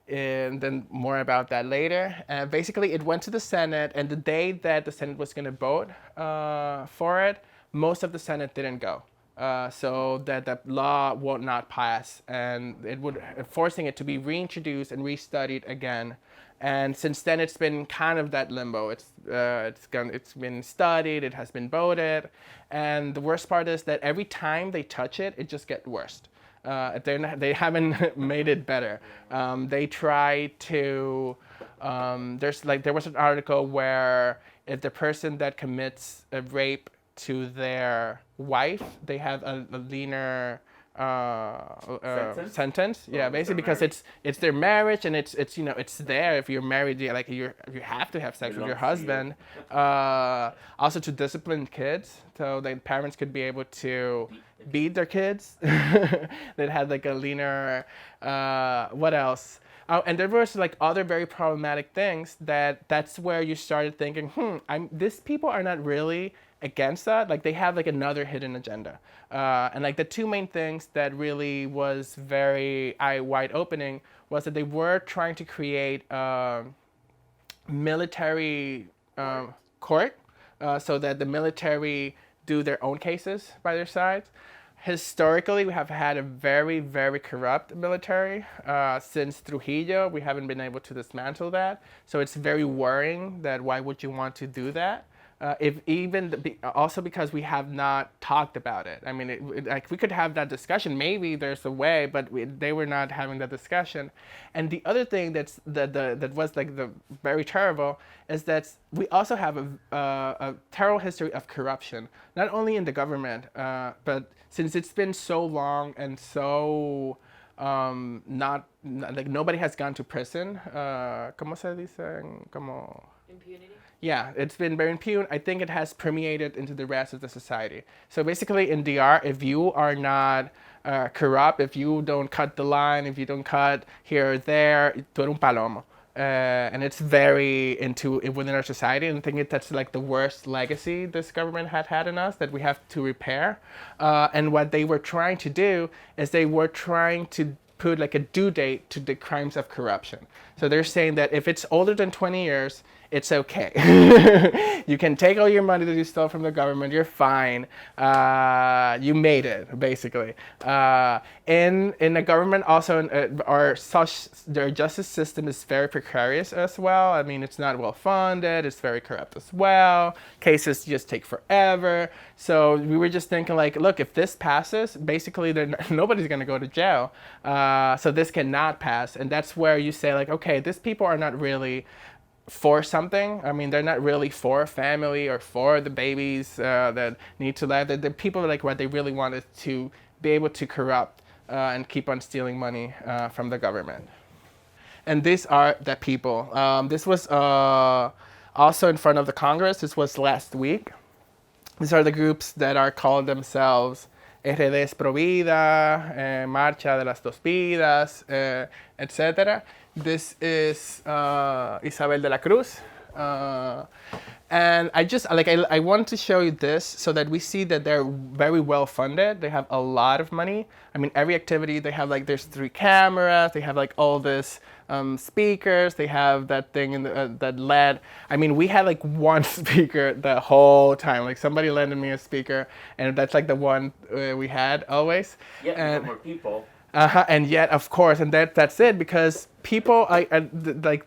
And then more about that later. Basically, it went to the Senate, and the day that the Senate was going to vote for it, most of the Senate didn't go. So that the law would not pass, and it would forcing it to be reintroduced and restudied again. And since then, it's been kind of that limbo. It's been studied, it has been voted, and the worst part is that every time they touch it, it just gets worse. They haven't made it better. They try to. There was an article where if the person that commits a rape to their wife, they have a leaner sentence. Yeah, basically because it's their marriage, and it's there. If you're married, you have to have sex with your husband. Also to discipline kids, so the parents could be able to beat their kids. That had a leaner. What else? And there was other very problematic things that's where you started thinking, these people are not really against that. They have another hidden agenda. And the two main things that really was very wide opening was that they were trying to create a military court so that the military do their own cases by their sides. Historically, we have had a very, very corrupt military. Since Trujillo, we haven't been able to dismantle that. So it's very worrying that why would you want to do that? Also because we have not talked about it. I mean, we could have that discussion. Maybe there's a way, but they were not having that discussion. And the other thing that was the very terrible is that we also have a terrible history of corruption, not only in the government, but since it's been so long and so nobody has gone to prison. ¿Cómo se dice? Como Impunity? Yeah, it's been very impugned. I think it has permeated into the rest of the society. So basically in DR, if you are not corrupt, if you don't cut the line, if you don't cut here or there, tú eres un palomo. And it's very within our society, and I think that's the worst legacy this government had in us that we have to repair. And what they were trying to do is they were trying to put a due date to the crimes of corruption. So they're saying that if it's older than 20 years, it's okay. You can take all your money that you stole from the government. You're fine. You made it, basically. In the government, also, their justice system is very precarious as well. I mean, it's not well funded. It's very corrupt as well. Cases just take forever. So we were just thinking, look, if this passes, basically nobody's going to go to jail. So this cannot pass. And that's where you say, okay, these people are not really for something. I mean, they're not really for family or for the babies that need to live. The people what they really want is to be able to corrupt and keep on stealing money from the government. And these are the people. This was also in front of the Congress. This was last week. These are the groups that are called themselves RDs Pro Vida, Marcha de las Dos Vidas, etc. This is Isabel de la Cruz. And I want to show you this so that we see that they're very well funded. They have a lot of money. I mean, every activity they have there's 3 cameras. They have all this speakers. They have that thing that LED. I mean, we had one speaker the whole time. Somebody lended me a speaker, and that's the one we had always. Yeah, and more people. And yet, of course, and that's it, because people, like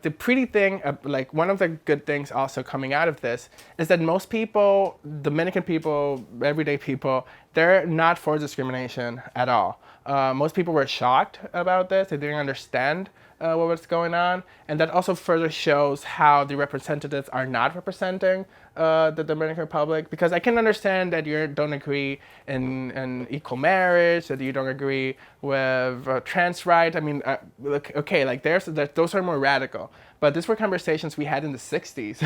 the pretty thing, like one of the good things also coming out of this is that most people, Dominican people, everyday people, they're not for discrimination at all. Most people were shocked about this. They didn't understand what was going on. And that also further shows how the representatives are not representing the Dominican Republic, because I can understand that you don't agree in equal marriage, that you don't agree with trans rights. I mean, okay, like those are more radical. But these were conversations we had in the 60s.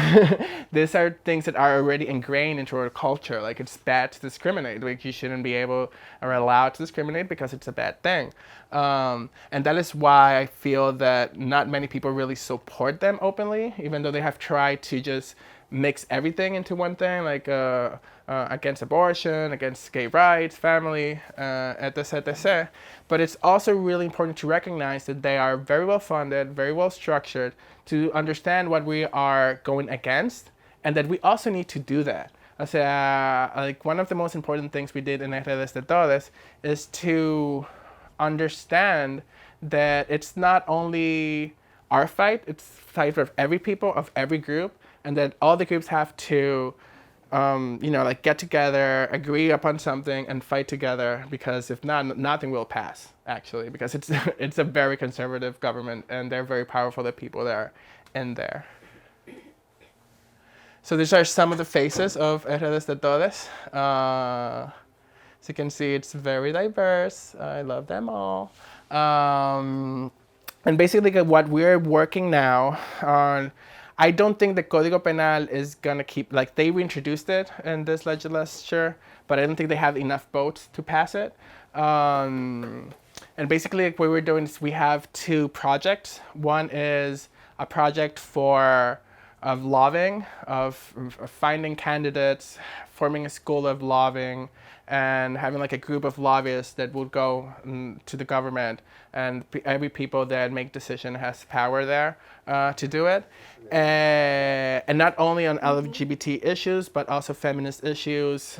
These are things that are already ingrained into our culture. Like, it's bad to discriminate. Like, you shouldn't be able or allowed to discriminate because it's a bad thing. And that is why I feel that not many people really support them openly, even though they have tried to just mix everything into one thing, like against abortion, against gay rights, family, etc., etc. But it's also really important to recognize that they are very well funded, very well structured, to understand what we are going against, and that we also need to do that. O sea, like one of the most important things we did in Redes de Todos is to understand that it's not only our fight, it's fight of every people, of every group, and that all the groups have to, like get together, agree upon something, and fight together. Because if not, nothing will pass. Actually, because it's a very conservative government, and they're very powerful. The people that are in there. So these are some of the faces of Redes de Todos. As you can see, it's very diverse. I love them all. And basically, what we're working now on. I don't think the Código Penal is going to keep, like, they reintroduced it in this legislature, but I don't think they have enough votes to pass it. And basically, like, what we're doing is we have two projects. One is a project of lobbying, of finding candidates, forming a school of lobbying, and having like a group of lobbyists that would go to the government, and every people that make decision has power there to do it. And not only on LGBT issues, but also feminist issues,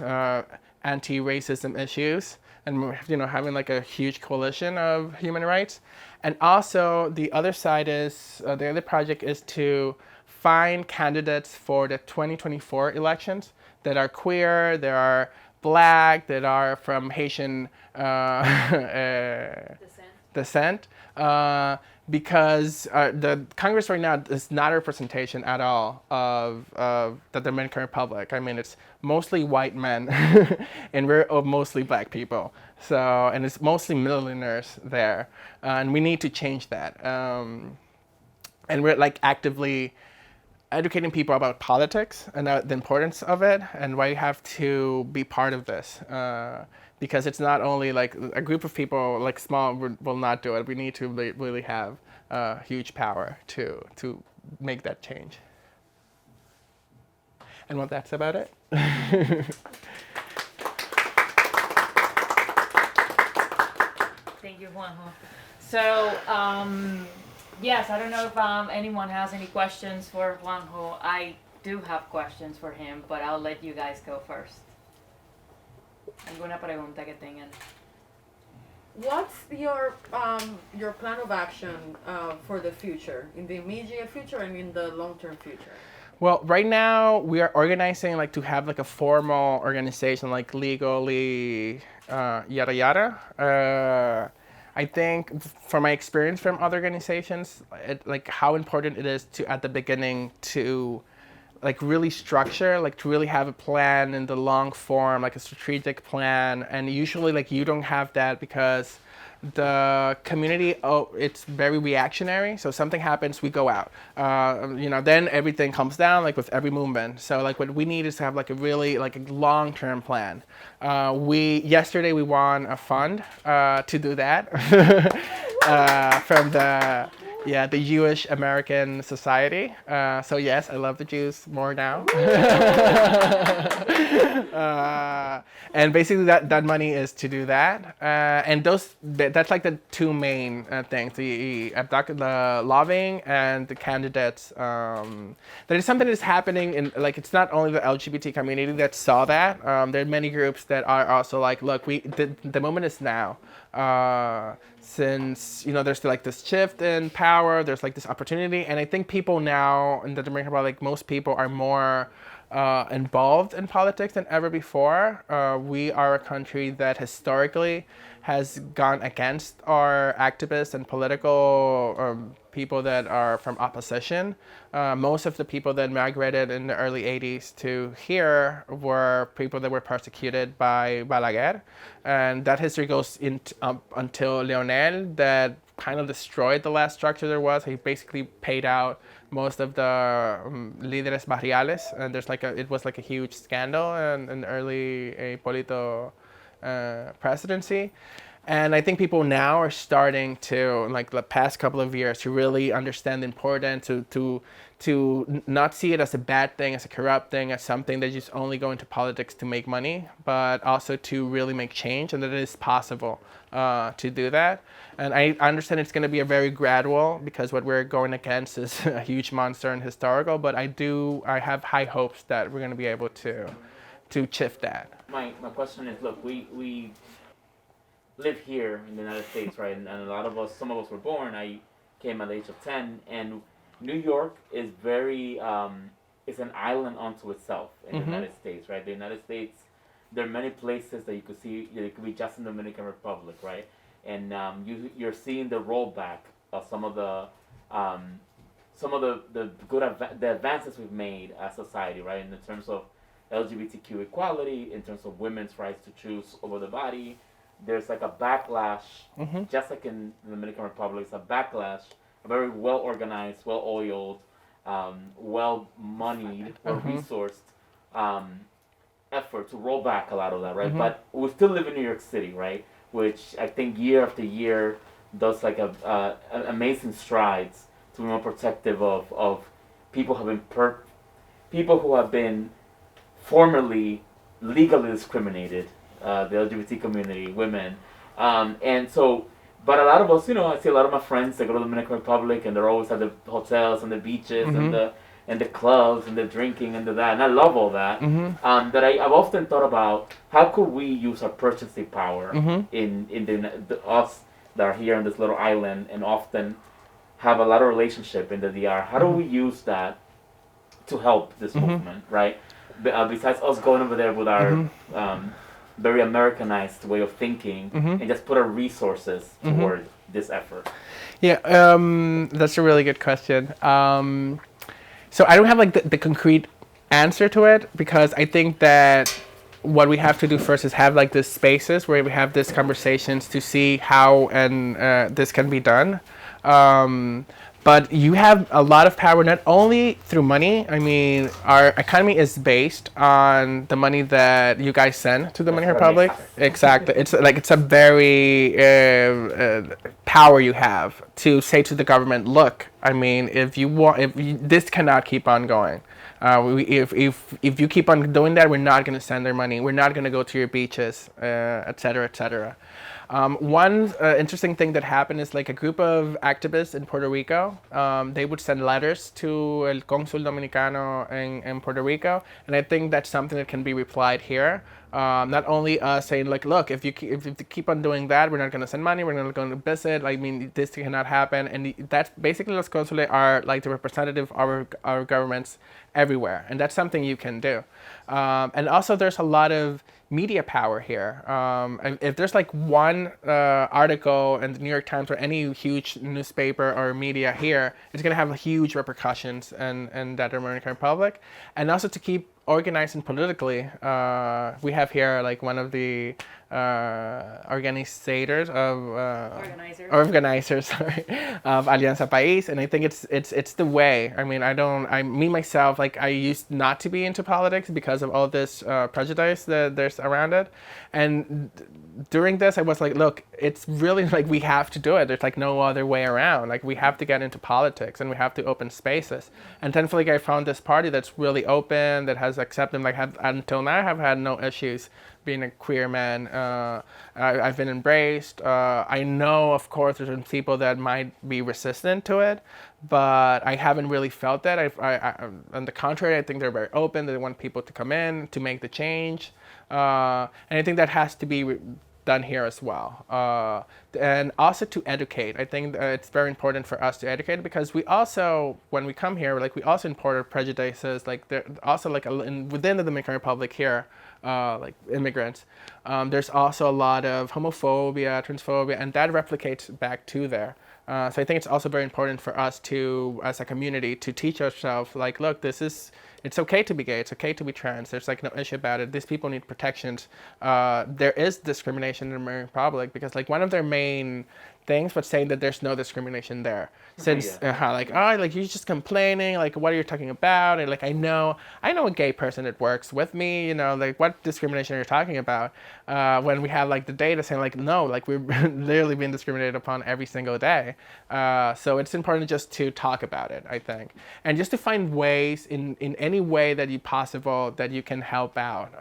anti-racism issues, and having like a huge coalition of human rights. And also the other side is, the other project is to find candidates for the 2024 elections that are queer, that are Black, that are from Haitian descent. Because the Congress right now is not a representation at all of the Dominican Republic. I mean, it's mostly white men, and we're mostly Black people. So, and it's mostly millionaires there, and we need to change that. And we're like actively educating people about politics and the importance of it, and why you have to be part of this. Because it's not only like a group of people, like small, will not do it. We need to really have huge power to make that change. And well, that's about it. Thank you, Juanjo. So, yes, I don't know if anyone has any questions for Juanjo. I do have questions for him, but I'll let you guys go first. ¿Alguna pregunta que tengan? What's your plan of action for the future, in the immediate future and in the long-term future? Well, right now we are organizing like to have like a formal organization, like legally, yada yada. I think from my experience from other organizations, like how important it is to at the beginning to like really structure, like to really have a plan in the long form, like a strategic plan. And usually like you don't have that because the community, it's very reactionary. So something happens, we go out. Then everything comes down like with every movement. So like what we need is to have like a really like a long-term plan. Yesterday we won a fund to do that from the Yeah, the Jewish American Society. So yes, I love the Jews more now. And basically that money is to do that. And that's like the two main things: the lobbying and the candidates. There is something that's happening in, like, it's not only the LGBT community that saw that. There are many groups that are also like, look, the moment is now. Since, there's like this shift in power, there's like this opportunity, and I think people now in the Dominican Republic, most people are more involved in politics than ever before. We are a country that historically has gone against our activists and political people that are from opposition. Most of the people that migrated in the early 80s to here were people that were persecuted by Balaguer. And that history goes until Leonel, that kind of destroyed the last structure there was. He basically paid out most of the líderes barriales, and it was like a huge scandal in the early Hipólito presidency. And I think people now are starting to, like the past couple of years, to really understand the importance to not see it as a bad thing, as a corrupt thing, as something that just only go into politics to make money, but also to really make change, and that it is possible to do that. And I understand it's going to be a very gradual, because what we're going against is a huge monster and historical, but I have high hopes that we're going to be able to shift that. My question is, look, we live here in the United States, right? And a lot of us, some of us were born. I came at the age of 10, and New York is very, it's an island unto itself in the United States, right? The United States, there are many places that you could see. It could be just in the Dominican Republic, right? And you're seeing the rollback of some of the the advances we've made as society, right? In terms of LGBTQ equality, in terms of women's rights to choose over the body. There's like a backlash, just like in the Dominican Republic, it's a backlash, a very well-organized, well-oiled, well-moneyed, well-resourced effort to roll back a lot of that, right? But we still live in New York City, right? Which I think year after year does like amazing strides to be more protective of people who have been formerly legally discriminated. The LGBT community, women, and so, but a lot of us, I see a lot of my friends that go to the Dominican Republic, and they're always at the hotels and the beaches and the clubs and the drinking and that, and I love all that. That I've often thought about, how could we use our purchasing power in the us that are here on this little island and often have a lot of relationship in the DR. How do we use that to help this movement, right? Besides us going over there with our very Americanized way of thinking and just put our resources toward this effort? Yeah, that's a really good question. So I don't have like the concrete answer to it, because I think that what we have to do first is have like these spaces where we have these conversations to see how and this can be done. But you have a lot of power, not only through money. I mean, our economy is based on the money that you guys send to the Dominican Republic. Exactly. It's a very power you have to say to the government, look, I mean, this cannot keep on going. If you keep on doing that, we're not going to send their money. We're not going to go to your beaches, et cetera, et cetera. One interesting thing that happened is like a group of activists in Puerto Rico, they would send letters to El Cónsul Dominicano in Puerto Rico, and I think that's something that can be replied here. Not only saying like, look, if you keep on doing that, we're not going to send money, we're not going to visit. I mean, this cannot happen, and that's basically los consulates are like the representative of our governments everywhere, and that's something you can do. And also, there's a lot of media power here. If there's like one article in the New York Times or any huge newspaper or media here, it's going to have huge repercussions in the Dominican Republic. And also to keep organizing politically. We have here like one of the organizers sorry, of Alianza País, and I think it's the way. I mean, me myself, like I used not to be into politics because of all this prejudice that there's around it, and during this I was like, look, it's really like we have to do it. There's like no other way around. Like we have to get into politics and we have to open spaces. And thankfully I found this party that's really open, that has accepted, like until now I have had no issues being a queer man. I've been embraced. I know, of course, there's some people that might be resistant to it, but I haven't really felt that. On the contrary, I think they're very open. They want people to come in to make the change. And I think that has to be done here as well. And also to educate. I think it's very important for us to educate, because we also, when we come here, like we also import prejudices, like there also like within the Dominican Republic here, like immigrants, there's also a lot of homophobia, transphobia, and that replicates back to there. So I think it's also very important for us to, as a community, to teach ourselves, like, look, it's okay to be gay, it's okay to be trans, there's like no issue about it, these people need protections. There is discrimination in the Dominican Republic, because like one of their main things was saying that there's no discrimination there. Since like you're just complaining, like what are you talking about? And like I know a gay person that works with me, you know, like what discrimination are you talking about? When we have like the data saying like no, like we're literally being discriminated upon every single day. So it's important just to talk about it, I think, and just to find ways in any way that you possible that you can help out.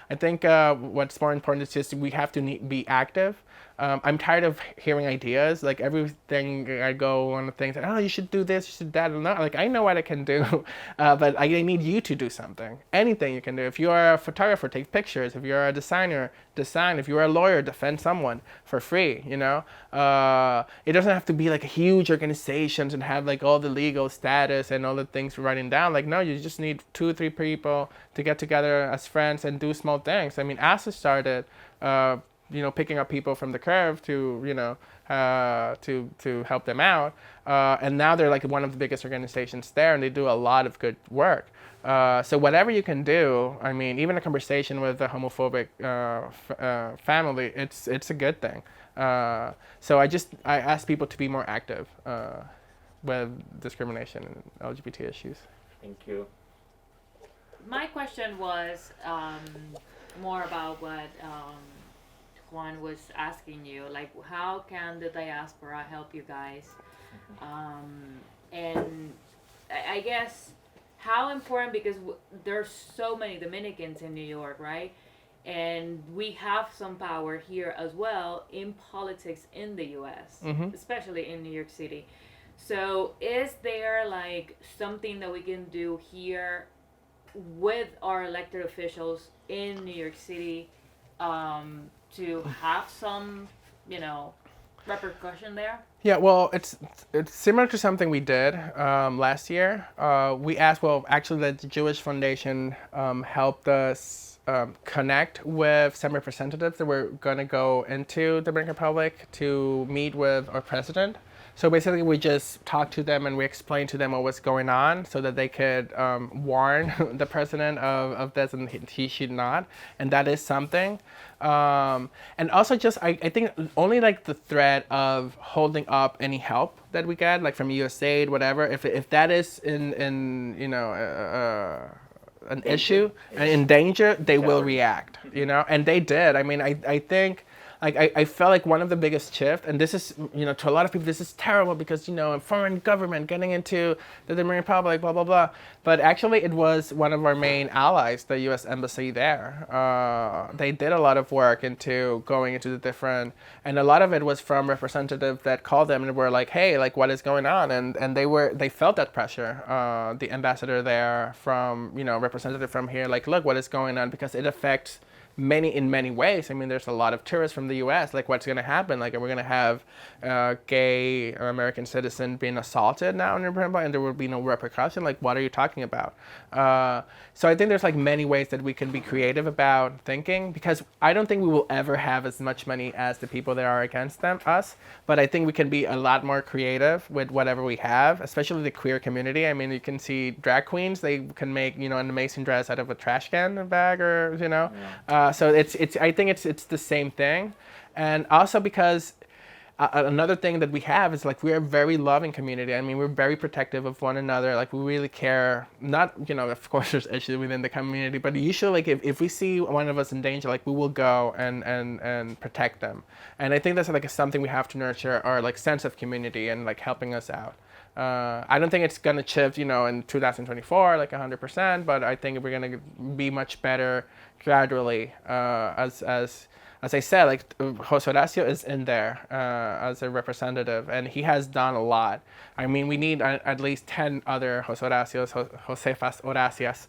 I think what's more important is just we have to be active. I'm tired of hearing ideas. Like everything I go on things like, oh, you should do this, you should that. No, like I know what I can do, but I need you to do something. Anything you can do. If you are a photographer, take pictures. If you're a designer, design. If you're a lawyer, defend someone for free. You know, it doesn't have to be like huge organizations and have like all the legal status and all the things writing down. Like no, you just need 2 or 3 people to get together as friends and do small things. I mean, ASA started. Picking up people from the curve to, to help them out. And now they're like one of the biggest organizations there, and they do a lot of good work. So whatever you can do, I mean, even a conversation with a homophobic family, it's a good thing. So I ask people to be more active with discrimination and LGBT issues. Thank you. My question was more about what Juan was asking you, like how can the diaspora help you guys? And I guess how important, because there's so many Dominicans in New York, right? And we have some power here as well in politics in the US, especially in New York City. So is there like something that we can do here with our elected officials in New York City to have some, repercussion there? Yeah, well, it's similar to something we did last year. We asked, actually the Jewish Foundation helped us connect with some representatives that were going to go into the Dominican Republic to meet with our president. So basically we just talked to them and we explained to them what was going on so that they could warn the president of this, and he should not. And that is something. And also just, I think only like the threat of holding up any help that we get, like from USAID, whatever, if that is in an issue and in danger, they will react, and they did. I mean, I think, I felt like one of the biggest shifts, and this is, to a lot of people, this is terrible because, a foreign government getting into the Dominican Republic, blah, blah, blah. But actually, it was one of our main allies, the U.S. Embassy there. They did a lot of work into going into the different, and a lot of it was from representatives that called them and were like, hey, like, what is going on? And they felt that pressure. The ambassador there from, representative from here, like, look, what is going on? Because it affects in many ways. I mean, there's a lot of tourists from the U.S. Like, what's going to happen? Like, we're going to have gay or American citizen being assaulted now in Republic, and there will be no repercussion. Like, what are you talking about? So I think there's like many ways that we can be creative about thinking, because I don't think we will ever have as much money as the people that are against us. But I think we can be a lot more creative with whatever we have, especially the queer community. I mean, you can see drag queens; they can make an amazing dress out of a trash can bag, or So I think it's the same thing, and also because. Another thing that we have is like we're a very loving community. I mean, we're very protective of one another. Like, we really care. Not, of course there's issues within the community, but usually like if we see one of us in danger, like we will go and protect them. And I think that's like something we have to nurture, our like sense of community and like helping us out. I don't think it's gonna shift, in 2024 like 100%, but I think we're gonna be much better gradually as I said, like José Horacio is in there as a representative, and he has done a lot. I mean, we need at least 10 other José Horacios, Josefas Horacias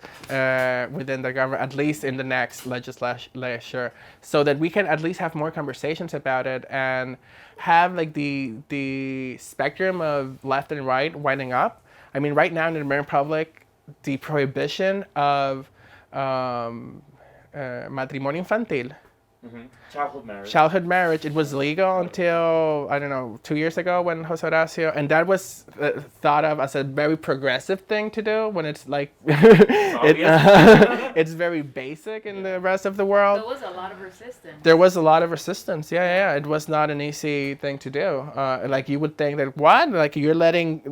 within the government, at least in the next legislature, so that we can at least have more conversations about it and have like the spectrum of left and right winding up. I mean, right now in the Dominican Republic, the prohibition of matrimonio infantil, Childhood marriage. It was legal until, I don't know, 2 years ago when José Horacio, and that was thought of as a very progressive thing to do when it's like, it's very basic in the rest of the world. There was a lot of resistance. Yeah. It was not an easy thing to do. Like, you would think that, what? Like, you're letting,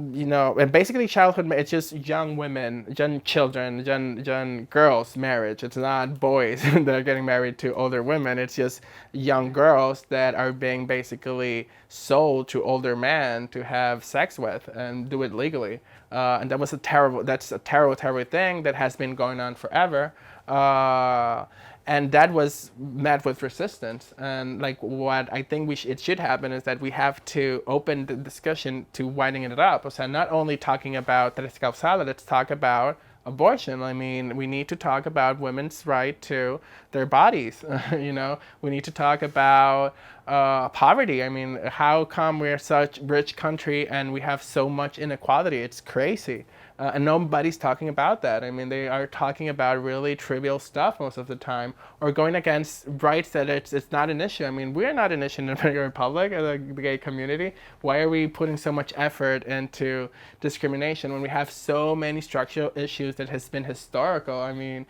and basically childhood, it's just young women, young children, young girls' marriage. It's not boys that are getting married to older women. It's just young girls that are being basically sold to older men to have sex with and do it legally. And that's a terrible thing that has been going on forever. And that was met with resistance. And like, what I think it should happen is that we have to open the discussion to winding it up. So not only talking about tres causales, let's talk about abortion. I mean, we need to talk about women's right to their bodies. We need to talk about poverty. I mean, how come we're such rich country and we have so much inequality? It's crazy. And nobody's talking about that. I mean, they are talking about really trivial stuff most of the time, or going against rights that it's not an issue. I mean, we're not an issue in the Dominican Republic, the gay community. Why are we putting so much effort into discrimination when we have so many structural issues that has been historical? I mean,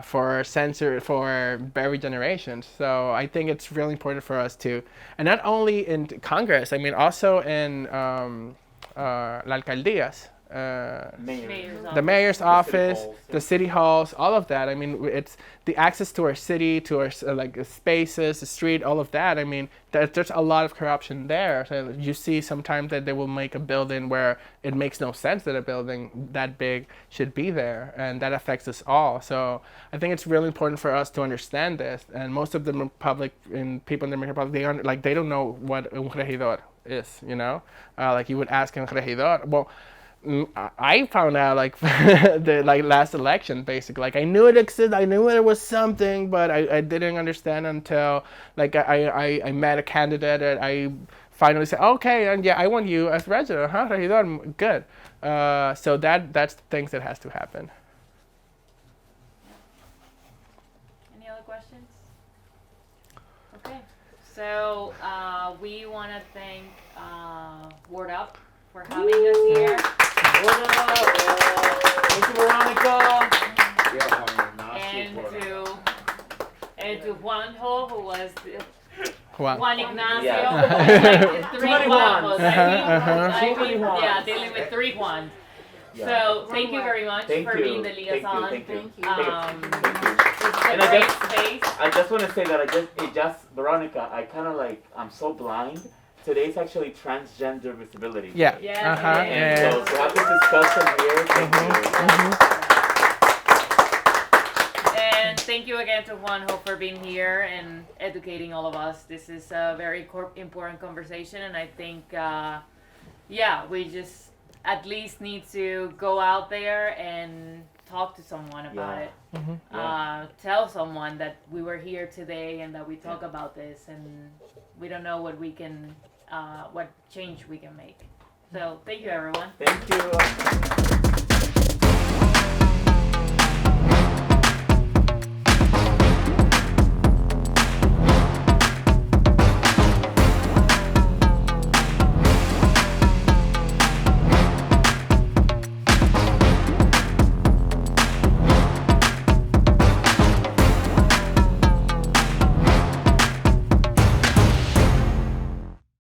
for very generations. So I think it's really important for us to, and not only in Congress, I mean, also in la alcaldías. The mayor's office, the city halls, all of that. I mean, it's the access to our city, to our spaces, the street, all of that. I mean, there's a lot of corruption there. So you see sometimes that they will make a building where it makes no sense that a building that big should be there, and that affects us all. So I think it's really important for us to understand this. And most of the people in the Dominican Republic, they don't know what un regidor is. Like, you would ask un regidor. Well, I found out the last election, basically. Like, I knew it existed, I knew there was something, but I didn't understand until I met a candidate and I finally said, okay, and yeah, I want you as resident, regidor, good. So that's things that has to happen. Any other questions? Okay, so we want to thank Word Up for having us here. Thank you, Veronica. And to Juanjo, who was Juan Ignacio. Yeah. Three Juanjos. Yeah, dealing with three Juans. Yeah. So thank you very much for being the liaison. Thank you. It's a And great space. I just want to say that Veronica, I'm so blind. Today's actually transgender visibility. Yeah. Yes, And so to have this discussion here, thank you. And thank you again to Juanjo for being here and educating all of us. This is a very important conversation, and I think, we just at least need to go out there and talk to someone about it. tell someone that we were here today and that we talk about this, and we don't know what we can, what change we can make. So thank you, everyone. Thank you.